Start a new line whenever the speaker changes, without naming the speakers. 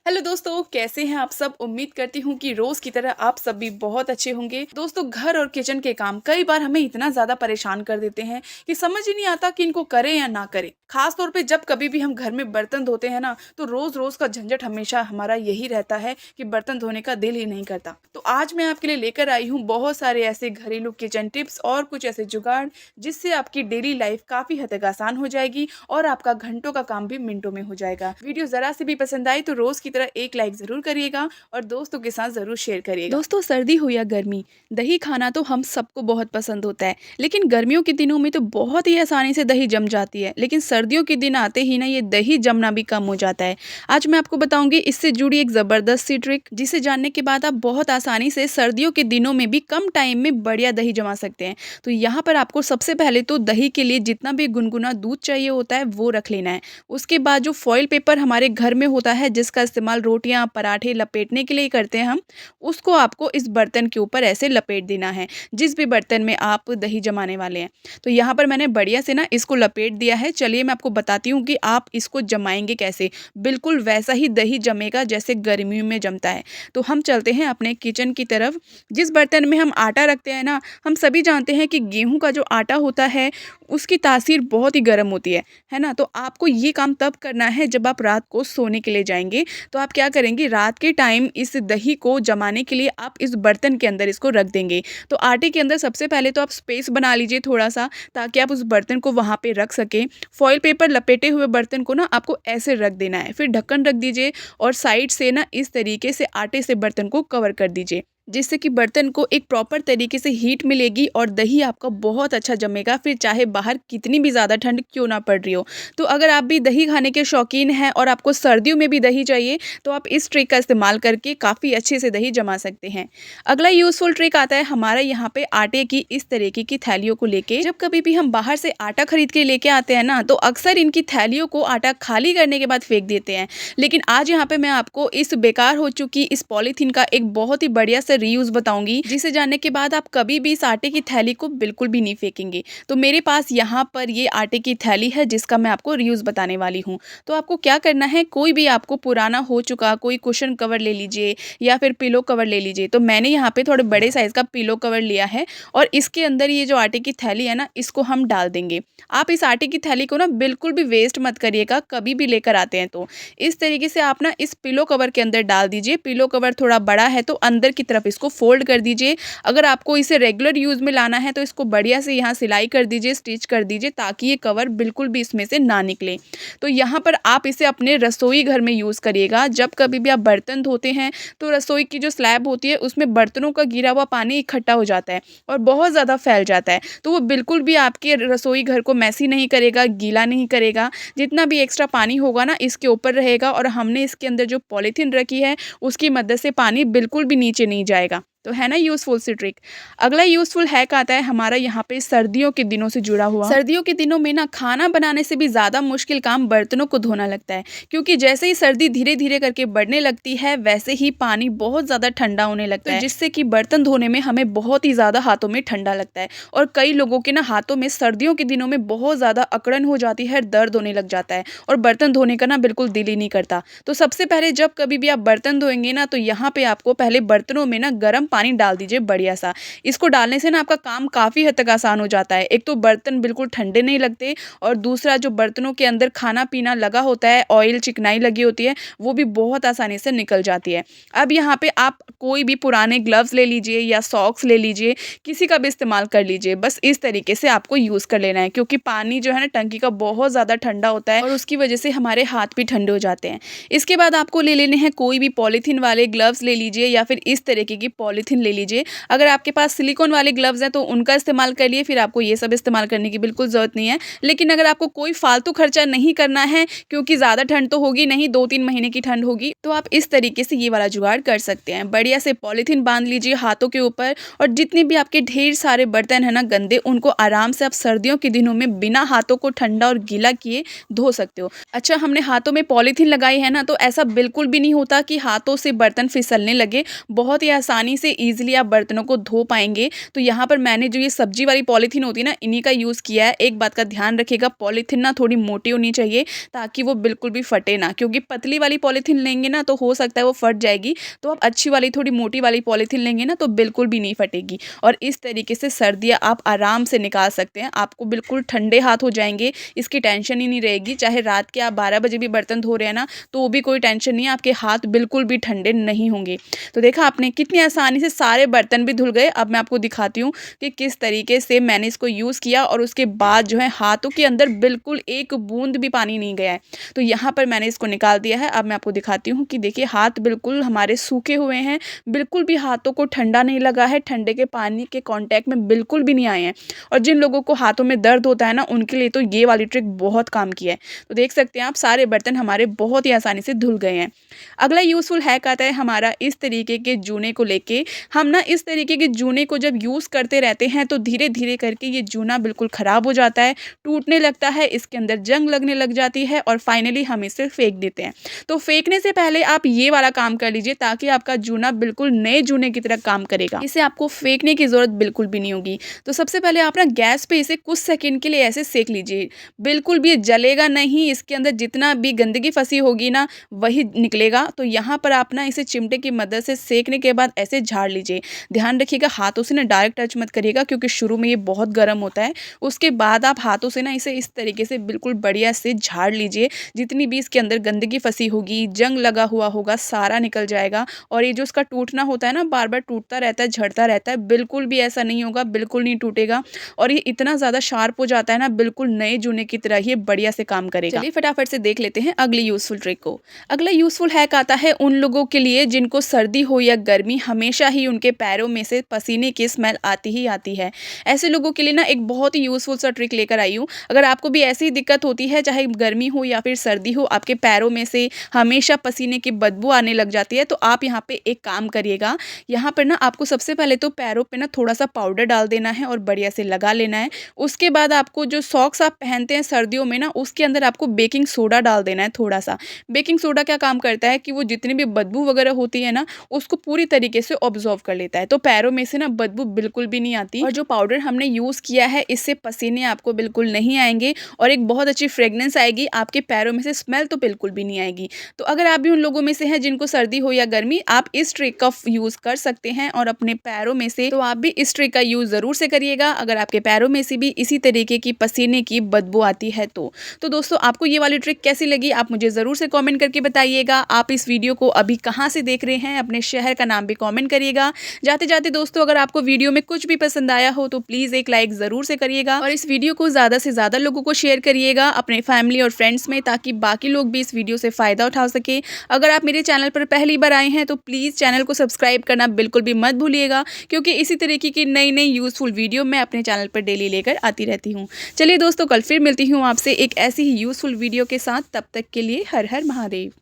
Hello दोस्तों, कैसे हैं आप सब। उम्मीद करती हूँ कि रोज की तरह आप सब भी बहुत अच्छे होंगे। दोस्तों, घर और किचन के काम कई बार हमें इतना ज्यादा परेशान कर देते हैं कि समझ ही नहीं आता कि इनको करें या ना करें। खास तौर पे जब कभी भी हम घर में बर्तन धोते हैं ना, तो रोज रोज का झंझट हमेशा हमारा यही रहता है कि बर्तन धोने का दिल ही नहीं करता। तो आज मैं आपके लिए लेकर आई हूँ बहुत सारे ऐसे घरेलू किचन टिप्स और कुछ ऐसे जुगाड़ जिससे आपकी डेली लाइफ काफी हद तक आसान हो जाएगी और आपका घंटों का काम भी मिनटों में हो जाएगा। वीडियो जरा से भी पसंद आई तो रोज की तरह एक लाइक जरूर करिएगा और दोस्तों के साथ जरूर शेयर करिएगा। दोस्तों, सर्दी हो या गर्मी, दही खाना तो हम सबको बहुत पसंद होता है। लेकिन गर्मियों के दिनों में तो बहुत ही आसानी से दही जम जाती है, लेकिन सर्दियों के दिन आते ही ना ये दही जमना भी कम हो जाता है। आज मैं आपको बताऊंगी इससे जुड़ी एक जबरदस्त सी ट्रिक, जिसे जानने के बाद आप बहुत आसानी से सर्दियों के दिनों में भी कम टाइम में बढ़िया दही जमा सकते हैं। तो यहाँ पर आपको सबसे पहले तो दही के लिए जितना भी गुनगुना दूध चाहिए होता है वो रख लेना है। उसके बाद जो फॉइल पेपर हमारे घर में होता है, जिसका इस्तेमाल रोटियां पराठे लपेटने के लिए करते हैं हम, उसको आपको इस बर्तन के ऊपर ऐसे लपेट देना है, जिस भी बर्तन में आप दही जमाने वाले हैं। तो यहाँ पर मैंने बढ़िया से ना इसको लपेट दिया है। चलिए मैं आपको बताती हूँ कि आप इसको जमाएंगे कैसे। बिल्कुल वैसा ही दही जमेगा जैसे गर्मियों में जमता है। तो हम चलते हैं अपने किचन की तरफ। जिस बर्तन में हम आटा रखते हैं ना, हम सभी जानते हैं कि गेहूं का जो आटा होता है उसकी तासीर बहुत ही गर्म होती है ना। तो आपको ये काम तब करना है जब आप रात को सोने के लिए जाएंगे। तो आप क्या करेंगे, रात के टाइम इस दही को जमाने के लिए आप इस बर्तन के अंदर इसको रख देंगे। तो आटे के अंदर सबसे पहले तो आप स्पेस बना लीजिए थोड़ा सा, ताकि आप उस बर्तन को वहाँ पे रख सकें। फॉइल पेपर लपेटे हुए बर्तन को ना आपको ऐसे रख देना है, फिर ढक्कन रख दीजिए और साइड से ना इस तरीके से आटे से बर्तन को कवर कर दीजिए, जिससे कि बर्तन को एक प्रॉपर तरीके से हीट मिलेगी और दही आपका बहुत अच्छा जमेगा, फिर चाहे बाहर कितनी भी ज़्यादा ठंड क्यों ना पड़ रही हो। तो अगर आप भी दही खाने के शौकीन हैं और आपको सर्दियों में भी दही चाहिए, तो आप इस ट्रिक का इस्तेमाल करके काफ़ी अच्छे से दही जमा सकते हैं। अगला यूज़फुल ट्रिक आता है हमारा यहाँ पे आटे की इस तरीके की थैलियों को लेके। जब कभी भी हम बाहर से आटा खरीद के लेके आते हैं ना, तो अक्सर इनकी थैलियों को आटा खाली करने के बाद फेंक देते हैं। लेकिन आज यहाँ पे मैं आपको इस बेकार हो चुकी इस पॉलीथीन का एक बहुत ही बढ़िया रीयूज बताऊंगी, जिसे जानने के बाद आप कभी भी इस आटे की थैली को बिल्कुल भी नहीं फेंकेंगे। तो मेरे पास यहाँ पर ये आटे की थैली है जिसका मैं आपको रीयूज बताने वाली हूँ। तो आपको क्या करना है, कोई भी आपको पुराना हो चुका कोई कुशन कवर ले लीजिए या फिर पिलो कवर ले लीजिए। तो मैंने यहाँ पे थोड़े बड़े साइज का पिलो कवर लिया है और इसके अंदर ये जो आटे की थैली है ना, इसको हम डाल देंगे। आप इस आटे की थैली को ना बिल्कुल भी वेस्ट मत करिएगा, कभी भी लेकर आते हैं तो इस तरीके से आप ना इस पिलो कवर के अंदर डाल दीजिए। पिलो कवर थोड़ा बड़ा है तो अंदर की तरफ इसको फोल्ड कर दीजिए। अगर आपको इसे रेगुलर यूज में लाना है तो इसको बढ़िया से यहाँ सिलाई कर दीजिए, स्टिच कर दीजिए, ताकि ये कवर बिल्कुल भी इसमें से ना निकले। तो यहाँ पर आप इसे अपने रसोई घर में यूज करिएगा। जब कभी भी आप बर्तन धोते हैं तो रसोई की जो स्लैब होती है उसमें बर्तनों का गिरा हुआ पानी इकट्ठा हो जाता है और बहुत ज़्यादा फैल जाता है। तो वो बिल्कुल भी आपके रसोई घर को मैसी नहीं करेगा, गीला नहीं करेगा। जितना भी एक्स्ट्रा पानी होगा ना इसके ऊपर रहेगा और हमने इसके अंदर जो पॉलीथीन रखी है उसकी मदद से पानी बिल्कुल भी नीचे नहीं जाएगा। तो है ना यूजफुल सी ट्रिक। अगला यूजफुल हैक आता है हमारा यहाँ पे सर्दियों के दिनों से जुड़ा हुआ। सर्दियों के दिनों में ना खाना बनाने से भी ज्यादा मुश्किल काम बर्तनों को धोना लगता है, क्योंकि जैसे ही सर्दी धीरे धीरे करके बढ़ने लगती है वैसे ही पानी बहुत ज्यादा ठंडा होने लगता है, जिससे कि बर्तन धोने में हमें बहुत ही ज्यादा हाथों में ठंडा लगता है। और कई लोगों के ना हाथों में सर्दियों के दिनों में बहुत ज्यादा अकड़न हो जाती है, दर्द होने लग जाता है और बर्तन धोने का ना बिल्कुल दिल ही नहीं करता। तो सबसे पहले जब कभी भी आप बर्तन धोएंगे ना, तो यहाँ पे आपको पहले बर्तनों में ना गर्म पानी डाल दीजिए बढ़िया सा। इसको डालने से ना आपका काम काफ़ी हद तक आसान हो जाता है। एक तो बर्तन बिल्कुल ठंडे नहीं लगते और दूसरा जो बर्तनों के अंदर खाना पीना लगा होता है, ऑयल चिकनाई लगी होती है, वो भी बहुत आसानी से निकल जाती है। अब यहाँ पे आप कोई भी पुराने ग्लव्स ले लीजिए या सॉक्स ले लीजिए, किसी का भी इस्तेमाल कर लीजिए। बस इस तरीके से आपको यूज़ कर लेना है, क्योंकि पानी जो है ना टंकी का बहुत ज़्यादा ठंडा होता है और उसकी वजह से हमारे हाथ भी ठंडे हो जाते हैं। इसके बाद आपको ले लेने हैं कोई भी पॉलीथीन वाले ग्लव्स ले लीजिए या फिर इस तरीके की पॉलीथीन ले लीजिए। अगर आपके पास सिलिकॉन वाले ग्लव्स हैं तो उनका इस्तेमाल कर लिए, फिर आपको ये सब इस्तेमाल करने की बिल्कुल ज़रूरत नहीं है। लेकिन अगर आपको कोई फालतू खर्चा नहीं करना है, क्योंकि ज़्यादा ठंड तो होगी नहीं, 2-3 महीने की ठंड होगी, तो आप इस तरीके से ये वाला जुगाड़ कर सकते हैं। बढ़िया से पॉलीथीन बांध लीजिए हाथों के ऊपर और जितने भी आपके ढेर सारे बर्तन है ना गंदे, उनको आराम से आप सर्दियों के दिनों में बिना हाथों को ठंडा और गीला किए धो सकते हो। अच्छा, हमने हाथों में पॉलीथीन लगाई है ना, तो ऐसा बिल्कुल भी नहीं होता कि हाथों से बर्तन फिसलने लगे। बहुत ही आसानी से ईजिली आप बर्तनों को धो पाएंगे। तो यहाँ पर मैंने जो ये सब्जी वाली पॉलीथीन होती है ना, इन्हीं का यूज़ किया है। एक बात का ध्यान रखिएगा, पॉलीथीन ना थोड़ी मोटी होनी चाहिए ताकि वो बिल्कुल भी फटे ना, क्योंकि पतली वाली पॉलीथीन लेंगे ना तो हो सकता है वो फट जाएगी। तो आप अच्छी वाली थोड़ी मोटी वाली पॉलीथीन लेंगे ना तो बिल्कुल भी नहीं फटेगी। और इस तरीके से सर्दियाँ आप आराम से निकाल सकते हैं। आपको बिल्कुल ठंडे हाथ हो जाएंगे, इसकी टेंशन ही नहीं रहेगी। चाहे रात के आप 12 बजे भी बर्तन धो रहे हैं ना तो वो भी कोई टेंशन नहीं है, आपके हाथ बिल्कुल भी ठंडे नहीं होंगे। तो देखा आपने कितनी आसानी से सारे बर्तन भी धुल गए। अब मैं आपको दिखाती हूँ कि किस तरीके से मैंने इसको यूज़ किया और उसके बाद जो है हाथों के अंदर बिल्कुल एक बूंद भी पानी नहीं गया है। तो यहाँ पर मैंने इसको निकाल दिया है। अब मैं आपको दिखाती हूँ कि देखिए हाथ बिल्कुल हमारे सूखे हुए हैं, बिल्कुल भी हाथों को ठंडा नहीं लगा है, ठंडे के पानी के कांटेक्ट में बिल्कुल भी नहीं आए हैं। और जिन लोगों को हाथों में दर्द होता है ना उनके लिए तो ये वाली ट्रिक बहुत काम की है। तो देख सकते हैं आप सारे बर्तन हमारे बहुत ही आसानी से धुल गए हैं। अगला यूज़फुल हैक आता है हमारा इस तरीके के जूने को लेके। हम ना इस तरीके के जूने को जब यूज़ करते रहते हैं तो धीरे धीरे करके ये जूना बिल्कुल ख़राब हो जाता है, टूटने लगता है, इसके अंदर जंग लगने लग जाती है और फाइनली हम इसे फेंक देते हैं। तो फेंकने से पहले आप ये वाला काम कर लीजिए ताकि आपका जूना बिल्कुल नए जूने की तरह काम करेगा। इसे आपको फेंकने की ज़रूरत बिल्कुल भी नहीं होगी। तो सबसे पहले आप ना गैस पे इसे कुछ सेकंड के लिए ऐसे सेक लीजिए, बिल्कुल भी जलेगा नहीं। इसके अंदर जितना भी गंदगी फंसी होगी ना वही निकलेगा। तो यहाँ पर आप ना इसे चिमटे की मदद से सेकने के बाद ऐसे झाड़ लीजिए। ध्यान रखिएगा हाथों से ना डायरेक्ट टच मत करिएगा क्योंकि शुरू में ये बहुत गर्म होता है। उसके बाद आप हाथों से ना इसे इस तरीके से बिल्कुल बढ़िया से झाड़ लीजिए। जितनी भी इसके अंदर गंदगी फंसी होगी, जंग लगा हुआ होगा, सारा निकल जाएगा। और ये जो इसका टूटना होता है ना, बार बार टूटता रहता है, झड़ता रहता है, बिल्कुल भी ऐसा नहीं होगा, बिल्कुल नहीं टूटेगा। और ये इतना ज़्यादा शार्प हो जाता है ना, बिल्कुल नए जूने की तरह ये बढ़िया से काम करेगा। चलिए फटाफट से देख लेते हैं अगली यूज़फुल ट्रिक को। अगला यूज़फुल हैक आता है उन लोगों के लिए जिनको सर्दी हो या गर्मी हमेशा ही उनके पैरों में से पसीने की स्मेल आती ही आती है। ऐसे लोगों के लिए ना एक बहुत ही यूज़फुल सा ट्रिक लेकर आई हूँ। अगर आपको भी ऐसी ही दिक्कत होती है, चाहे गर्मी हो या फिर सर्दी हो, आपके पैरों में से हमेशा पसीने की बदबू आने लग जाती है, तो आप यहाँ पे एक काम करिएगा। यहाँ पर ना आपको सबसे पहले तो पैरों पे ना थोड़ा सा पाउडर डाल देना है और बढ़िया से लगा लेना है। उसके बाद आपको जो सॉक्स आप पहनते हैं सर्दियों में ना, उसके अंदर आपको बेकिंग सोडा डाल देना है थोड़ा सा। बेकिंग सोडा क्या काम करता है कि वो जितनी भी बदबू वगैरह होती है ना उसको पूरी तरीके से ऑब्जॉर्व कर लेता है, तो पैरों में से ना बदबू बिल्कुल भी नहीं आती। और जो पाउडर हमने यूज़ किया है इससे पसीने आपको बिल्कुल नहीं आएंगे और एक बहुत अच्छी फ्रेगनेंस आएगी, आपके पैरों में से स्मेल तो बिल्कुल भी नहीं आएगी। तो अगर आप भी उन लोगों में से हैं जिनको सर्दी हो या गर्मी, आप इस ट्रिक का यूज़ कर सकते हैं और अपने पैरों में से, तो आप भी इस ट्रिक का यूज़ ज़रूर से करिएगा अगर आपके पैरों में से भी इसी तरीके की पसीने की बदबू आती है तो दोस्तों आपको ये वाली ट्रिक कैसी लगी आप मुझे ज़रूर से कमेंट करके बताइएगा। आप इस वीडियो को अभी कहाँ से देख रहे हैं, अपने शहर का नाम भी कमेंट करिएगा। जाते जाते दोस्तों अगर आपको वीडियो में कुछ भी पसंद आया हो तो प्लीज़ एक लाइक ज़रूर से करिएगा और इस वीडियो को ज़्यादा से ज़्यादा लोगों को शेयर करिएगा अपने फैमिली और फ्रेंड्स में, ताकि बाकी लोग भी इस वीडियो से फ़ायदा उठा सके। अगर आप मेरे चैनल पर पहली बार आए हैं तो प्लीज़ चैनल को सब्सक्राइब करना बिल्कुल भी मत भूलिएगा, क्योंकि इसी तरीके की नई नई यूज़फुल वीडियो मैं अपने चैनल पर डेली लेकर आती रहती हूँ। चलिए दोस्तों कल फिर मिलती हूँ आपसे एक ऐसी ही यूज़फुल वीडियो के साथ। तब तक के लिए हर हर महादेव।